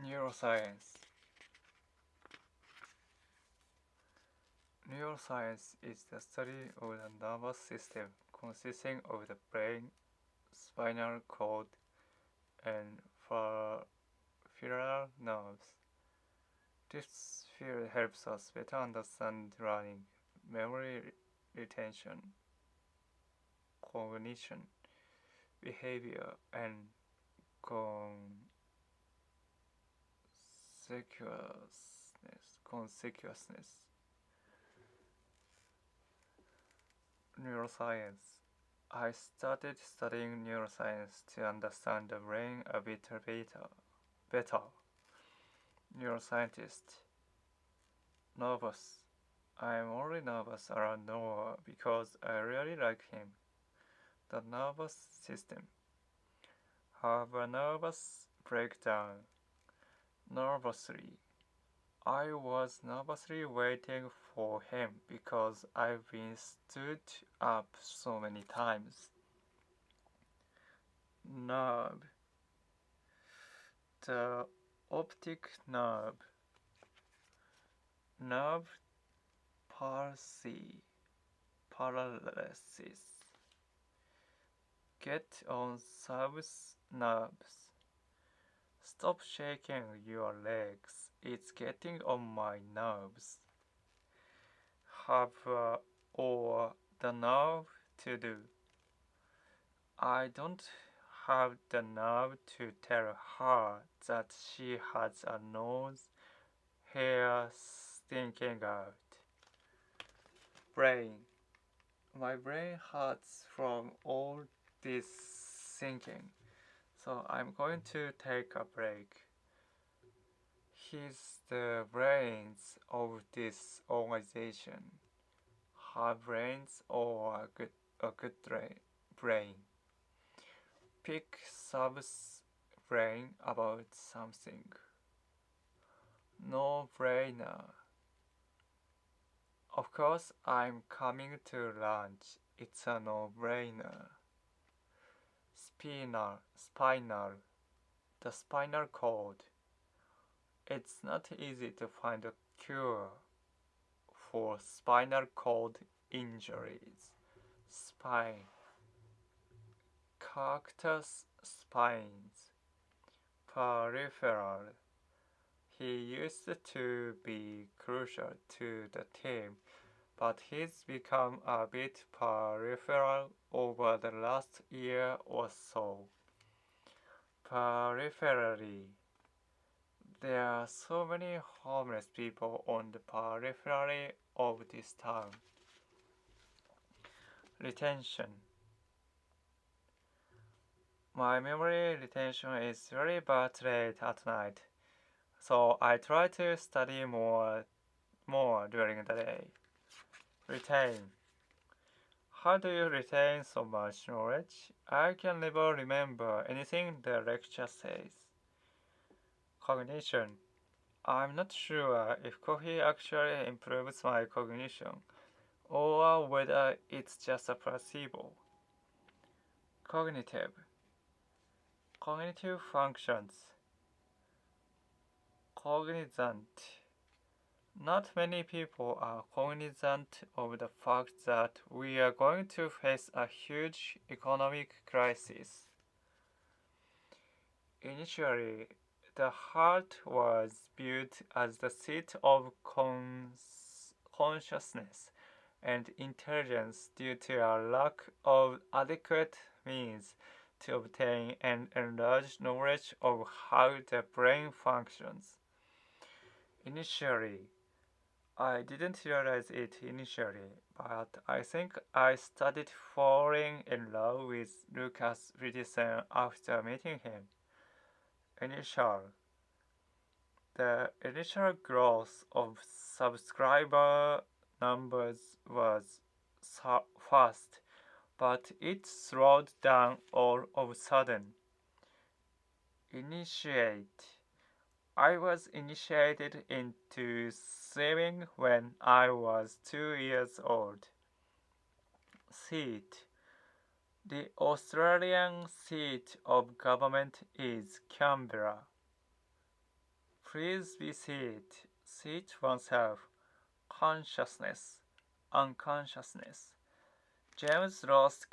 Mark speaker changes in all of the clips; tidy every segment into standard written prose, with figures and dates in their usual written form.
Speaker 1: Neuroscience. Neuroscience is the study of the nervous system consisting of the brain, spinal cord, and peripheral nerves. This field helps us better understand learning, memory retention, cognition, behavior, and consequousness. Neuroscience. I started studying neuroscience to understand the brain a bit better. Neuroscientist. Nervous. I'm only nervous around Noah because I really like him. The nervous system. Have a nervous breakdown. Nervously. I was nervously waiting for him because I've been stood up so many times. Nerve. The optic nerve. Nerve paralysis. Get on Sab's nerves. Stop shaking your legs. It's getting on my nerves. Have or the nerve to do. I don't have the nerve to tell her that she has a nose hair sticking out. Brain. My brain hurts from all this thinking, so I'm going to take a break. He's the brains of this organization. Her brains or a good brain. Pick Sub's brain about something. No brainer. Of course, I'm coming to lunch. It's a no brainer. Spinal. The spinal cord. It's not easy to find a cure for spinal cord injuries. Spine. Cactus spines. Peripheral. He used to be crucial to the team, but he's become a bit peripheral over the last year or so. Peripherally. There are so many homeless people on the periphery of this town. Retention. My memory retention is very bad late at night, so I try to study more during the day. Retain. How do you retain so much knowledge? I can never remember anything the lecture says. Cognition. I'm not sure if coffee actually improves my cognition or whether it's just a placebo. Cognitive. Cognitive functions. Cognizant. Not many people are cognizant of the fact that we are going to face a huge economic crisis. Initially, the heart was built as the seat of consciousness and intelligence due to a lack of adequate means to obtain and enlarge knowledge of how the brain functions. Initially, I didn't realize it initially, but I think I started falling in love with Lucas Bridgeson after meeting him. The initial growth of subscriber numbers was fast, but it slowed down all of a sudden. Initiate. I was initiated into swimming when I was 2 years old. Seat. The Australian seat of government is Canberra. Please be seat oneself, consciousness, unconsciousness. James lost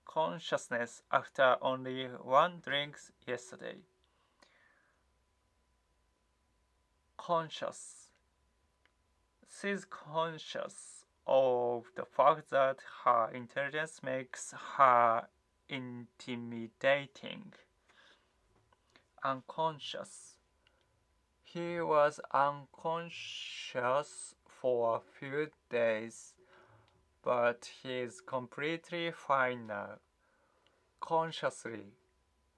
Speaker 1: consciousness after only one drink yesterday. Conscious. She's conscious of the fact that her intelligence makes her intimidating. Unconscious. He was unconscious for a few days, but he's completely fine now. Consciously.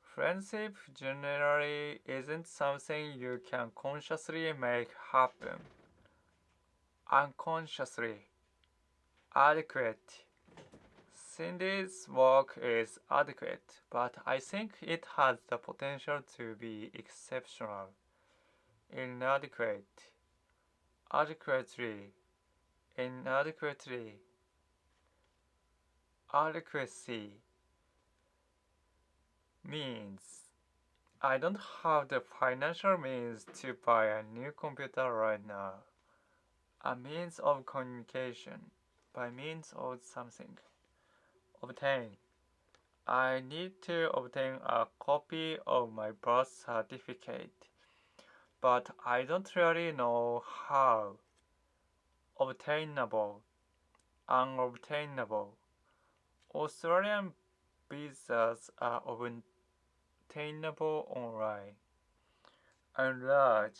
Speaker 1: Friendship generally isn't something you can consciously make happen. Unconsciously. Adequate. Cindy's work is adequate, but I think it has the potential to be exceptional. Inadequate. Adequately. Inadequately. Adequacy means I don't have the financial means to buy a new computer right now. A means of communication, by means of something. Obtain. I need to obtain a copy of my birth certificate, but I don't really know how. Obtainable. Unobtainable. Australian visas are obtainable online. Enlarge.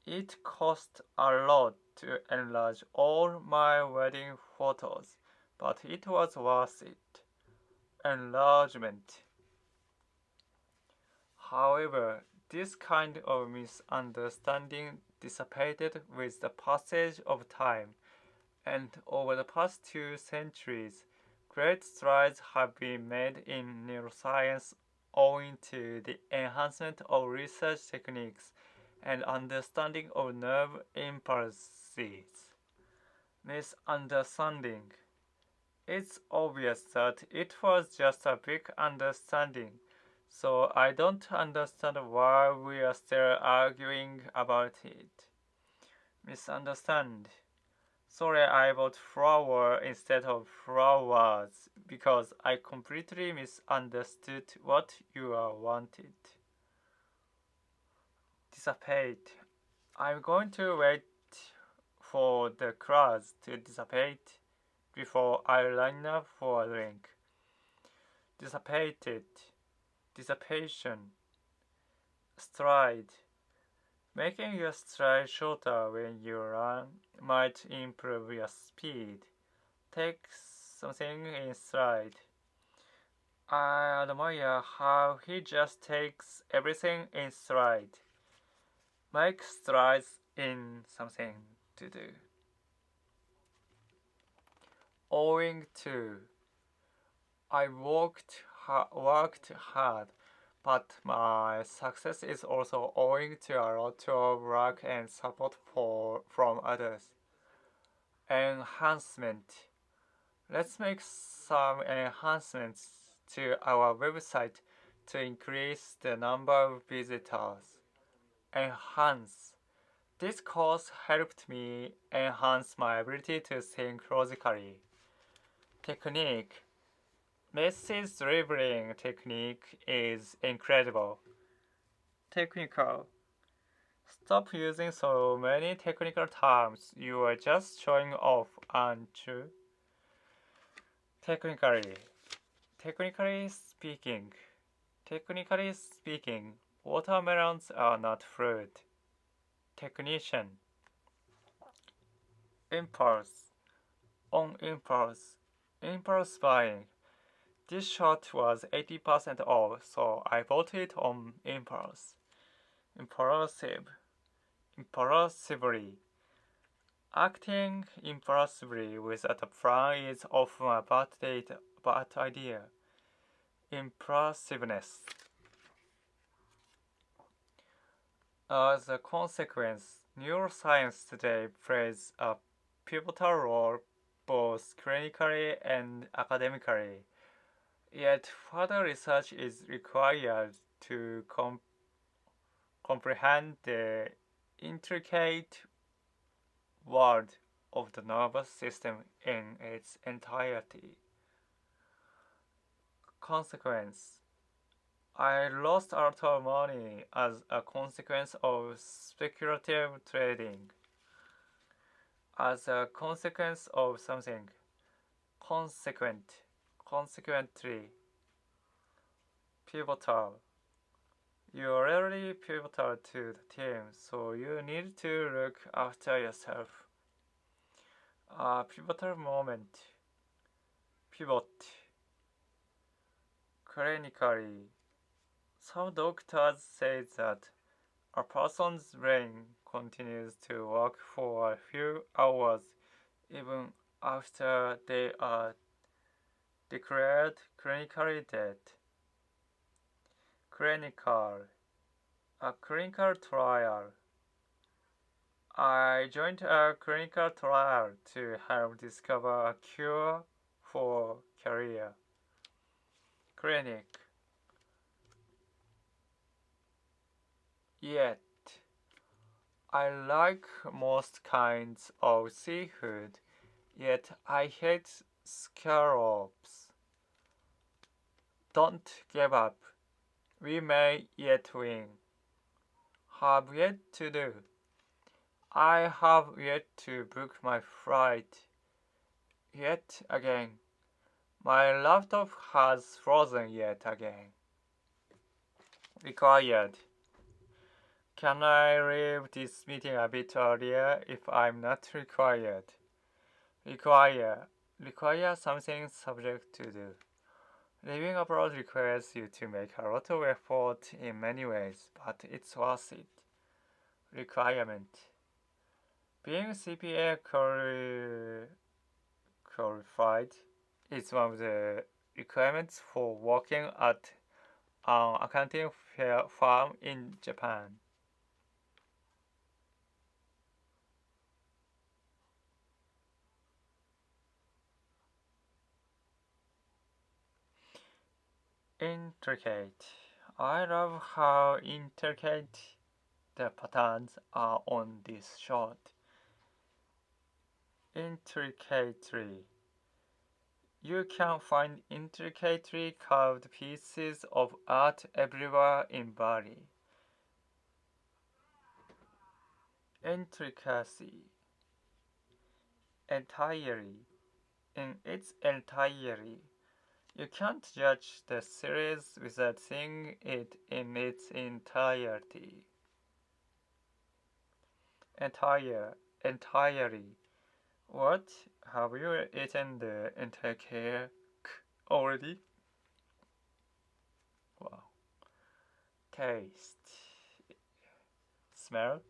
Speaker 1: It cost a lot to enlarge all my wedding photos, but it was worth it. Enlargement. However, this kind of misunderstanding dissipated with the passage of time, and over the past 2 centuries, great strides have been made in neuroscience owing to the enhancement of research techniques and understanding of nerve impulses. Misunderstanding. It's obvious that it was just a big understanding, so I don't understand why we are still arguing about it. Misunderstand. Sorry, I bought flour instead of flowers because I completely misunderstood what you wanted. Dissipate. I'm going to wait for the clouds to dissipate before I line up for a drink. Dissipated. Dissipation. Stride. Making your stride shorter when you run might improve your speed. Take something in stride. I admire how he just takes everything in stride. Make strides in something to do. Owing to. I worked hard, but my success is also owing to a lot of work and support from others. Enhancement. Let's make some enhancements to our website to increase the number of visitors. Enhance. This course helped me enhance my ability to think logically. Technique. Message delivering technique is incredible. Technical. Stop using so many technical terms. You are just showing off, aren't you? Technically. Technically speaking. Technically speaking, watermelons are not fruit. Technician. Impulse. On impulse. Impulse buying. This shirt was 80% off, so I bought it on impulse. Impulsive. Impulsively. Acting impulsively without a plan is often a bad idea. Impulsiveness. As a consequence, neuroscience today plays a pivotal role both clinically and academically. Yet further research is required to comprehend the intricate world of the nervous system in its entirety. Consequence: I lost a lot of money as a consequence of speculative trading. As a consequence of something. Consequently. Pivotal. You're really pivotal to the team, so you need to look after yourself. A pivotal moment. Pivot. Clinically. Some doctors say that a person's brain continues to work for a few hours even after they are declared clinically dead. Clinical. A clinical trial. I joined a clinical trial to help discover a cure for career. Clinic. Yet, I like most kinds of seafood, yet I hate scallops. Don't give up. We may yet win. Have yet to do. I have yet to book my flight. Yet again. My laptop has frozen yet again. Required. Can I leave this meeting a bit earlier if I'm not required? Require. Require something subject to do. Living abroad requires you to make a lot of effort in many ways, but it's worth it. Requirement. Being CPA qualified is one of the requirements for working at an accounting firm in Japan. Intricate. I love how intricate the patterns are on this shot. Intricately. You can find intricately carved pieces of art everywhere in Bali. Intricacy. Entirely. In its entirety. You can't judge the series without seeing it in its entirety. Entirely. What? Have you eaten the entire cake already? Wow. Taste. Smell.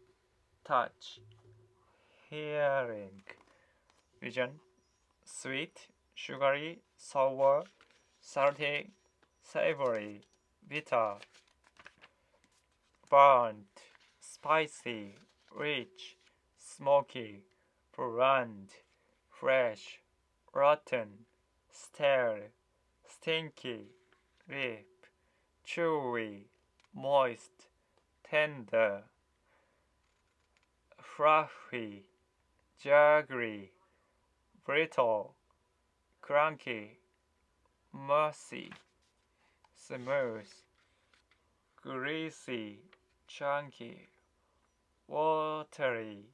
Speaker 1: Touch. Hearing. Vision. Sweet. Sugary. Sour. Salty. Savory. Bitter. Burnt. Spicy. Rich. Smoky. Bland. Fresh. Rotten. Stale. Stinky. Rip. Chewy. Moist. Tender. Fluffy. Jaggery. Brittle. Crunchy. Mushy. Smooth. Greasy. Chunky. Watery.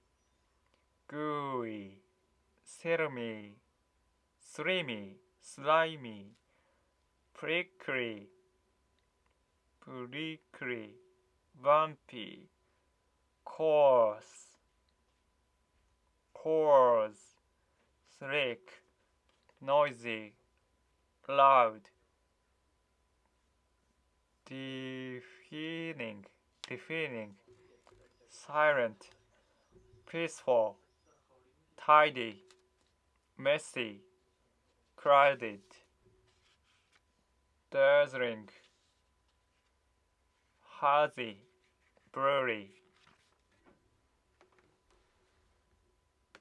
Speaker 1: Gooey. Slimy. Slimy. Prickly. Bumpy. Coarse. Slick. Noisy. Loud. Deafening. Silent. Peaceful. Tidy. Messy. Crowded. Dazzling. Hazy. Blurry.